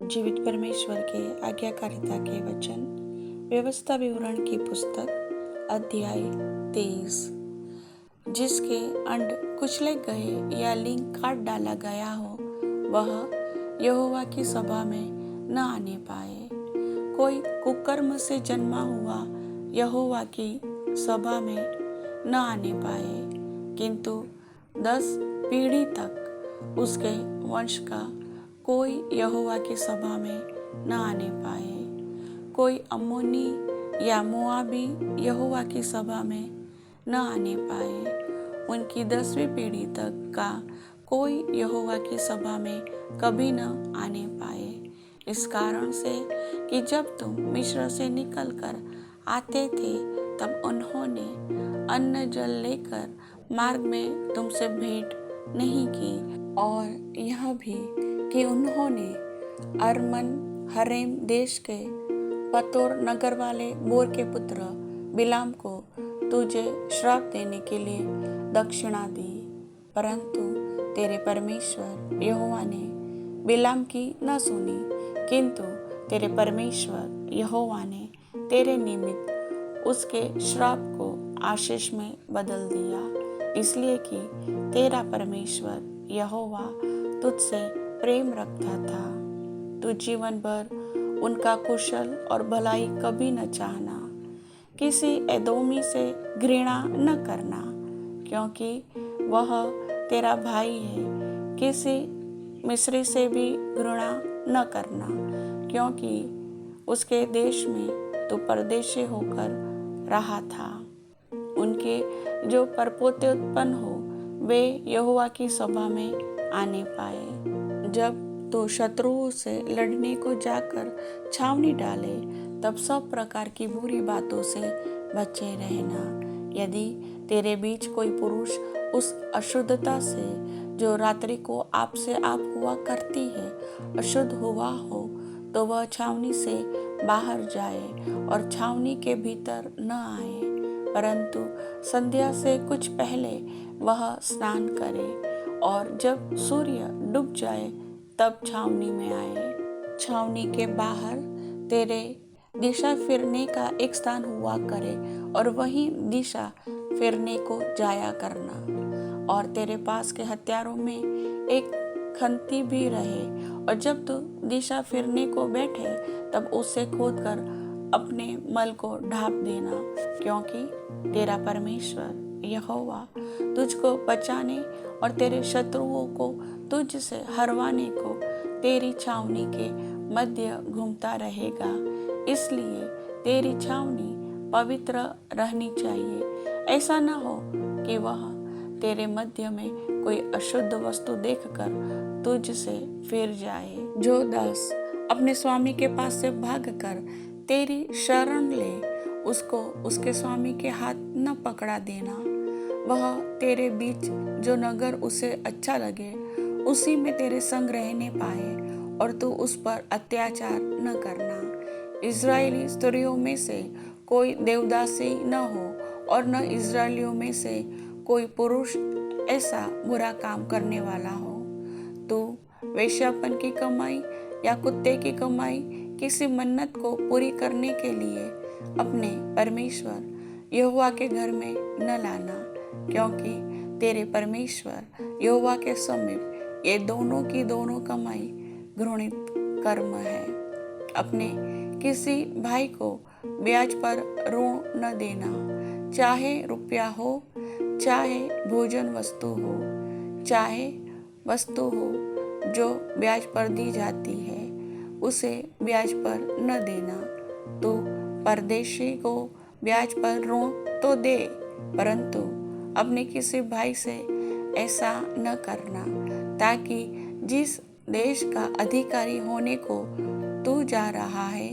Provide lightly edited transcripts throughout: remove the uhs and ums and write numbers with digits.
जीवित परमेश्वर के आज्ञाकारिता के वचन, व्यवस्था विवरण की पुस्तक, अध्याय 23। जिसके अंड कुचले गए या लिंग काट डाला गया हो, वह यहोवा की सभा में न आने पाए। कोई कुकर्म से जन्मा हुआ यहोवा की सभा में न आने पाए, किंतु 10 पीढ़ी तक उसके वंश का कोई यहोवा की सभा में न आने पाए। कोई अम्मोनी या मोआबी यहोवा की सभा में न आने पाए। उनकी 10वीं पीढ़ी तक का कोई यहोवा की सभा में कभी न आने पाए। इस कारण से कि जब तुम मिस्र से निकलकर आते थे, तब उन्होंने अन्न जल लेकर मार्ग में तुमसे भेंट नहीं की, और यह भी कि उन्होंने अरमन हरेम देश के पतोर नगर वाले बोर के पुत्र बिलाम को तुझे श्राप देने के लिए दक्षिणा दी। परंतु तेरे परमेश्वर यहोवा ने बिलाम की न सुनी, किंतु तेरे परमेश्वर यहोवा ने तेरे निमित्त उसके श्राप को आशीष में बदल दिया, इसलिए कि तेरा परमेश्वर यहोवा तुझसे प्रेम रखता था। तू जीवन भर उनका कुशल और भलाई कभी न चाहना। किसी एदोमी से घृणा न करना, क्योंकि वह तेरा भाई है। किसी मिस्री से भी घृणा न करना, क्योंकि उसके देश में तू परदेशी होकर रहा था। उनके जो परपोते उत्पन्न हो, वे यहोवा की सभा में आने पाए। जब तो शत्रुओं से लड़ने को जाकर छावनी डाले, तब सब प्रकार की बुरी बातों से बचे रहना। यदि तेरे बीच कोई पुरुष उस अशुद्धता से जो रात्रि को आपसे आप हुआ करती है अशुद्ध हुआ हो, तो वह छावनी से बाहर जाए और छावनी के भीतर न आए, परंतु संध्या से कुछ पहले वह स्नान करे, और जब सूर्य डूब जाए तब छावनी में आए। छावनी के बाहर तेरे दिशा फिरने का एक स्थान हुआ करे, और वहीं दिशा फिरने को जाया करना। और तेरे पास के हथियारों में एक खंती भी रहे, और जब तू दिशा फिरने को बैठे, तब उसे खोदकर अपने मल को ढांप देना, क्योंकि तेरा परमेश्वर यहोवा तुझको बचाने और तेरे शत्रुओं को तुझसे हरवाने को तेरी छावनी के मध्य घूमता रहेगा। इसलिए तेरी छावनी पवित्र रहनी चाहिए। ऐसा न हो कि वह तेरे मध्य में कोई अशुद्ध वस्तु देखकर तुझसे फिर जाए। जो दास अपने स्वामी के पास से भागकर तेरी शरण ले, उसको उसके स्वामी के हाथ न पकड़ा देना। वह तेरे बीच जो नगर उसे अच्छा लगे, उसी में तेरे संग रहने पाए, और तू उस पर अत्याचार न करना। इज़राइली स्त्रियों में से कोई देवदासी न हो, और न इज़राइलियों में से कोई पुरुष ऐसा बुरा काम करने वाला हो। तू वेश्यापन की कमाई या कुत्ते की कमाई किसी मन्नत को पूरी करने के लिए अपने परमेश्वर यहोवा के घर में न लाना, क्योंकि तेरे परमेश्वर यहोवा के समीप ये दोनों की दोनों कमाई घृणित कर्म है। अपने किसी भाई को ब्याज पर ऋण न देना, चाहे रुपया हो, चाहे भोजन वस्तु हो, चाहे वस्तु हो जो ब्याज पर दी जाती है, उसे ब्याज पर न देना। तो परदेशी को ब्याज पर ऋण तो दे, परंतु अपने किसी भाई से ऐसा न करना, ताकि जिस देश का अधिकारी होने को तू जा रहा है,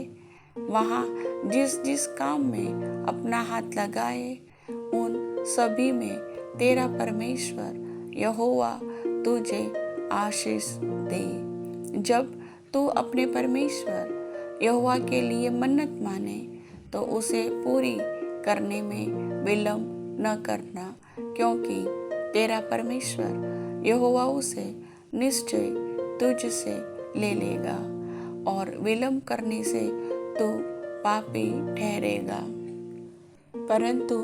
वहाँ जिस जिस काम में अपना हाथ लगाए, उन सभी में तेरा परमेश्वर यहोवा तुझे आशीष दे। जब तू अपने परमेश्वर यहोवा के लिए मन्नत माने, तो उसे पूरी करने में विलंब न करना, क्योंकि तेरा परमेश्वर यहोवा उसे निश्चय तुझसे ले लेगा। और विलंब करने से तू पापी ठहरेगा। परंतु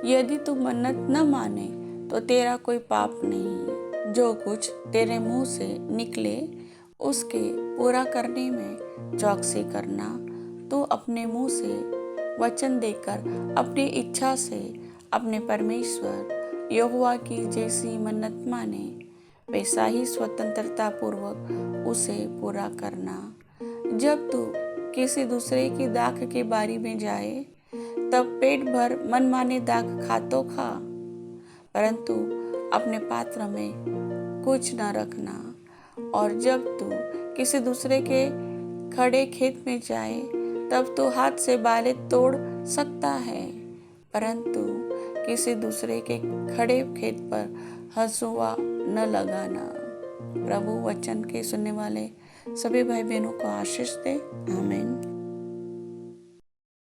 यदि तू मन्नत न माने तो तेरा कोई पाप नहीं। जो कुछ तेरे मुंह से निकले उसके पूरा करने में चौकसी करना। तू अपने मुंह से वचन देकर अपनी इच्छा से अपने परमेश्वर यहोवा की जैसी मन्नत माने, वैसा ही स्वतंत्रता पूर्वक उसे पूरा करना। जब तू किसी दूसरे की दाख की बारी में जाए तब पेट भर मनमाने दाख खा तो खा, परंतु अपने पात्र में कुछ न रखना। और जब तू किसी दूसरे के खड़े खेत में जाए तब तू हाथ से बाले तोड़ सकता है, परंतु किसी दूसरे के खड़े खेत पर हंसुआ न लगाना। प्रभु वचन के सुनने वाले सभी भाई बहनों को आशीष दे। आमीन।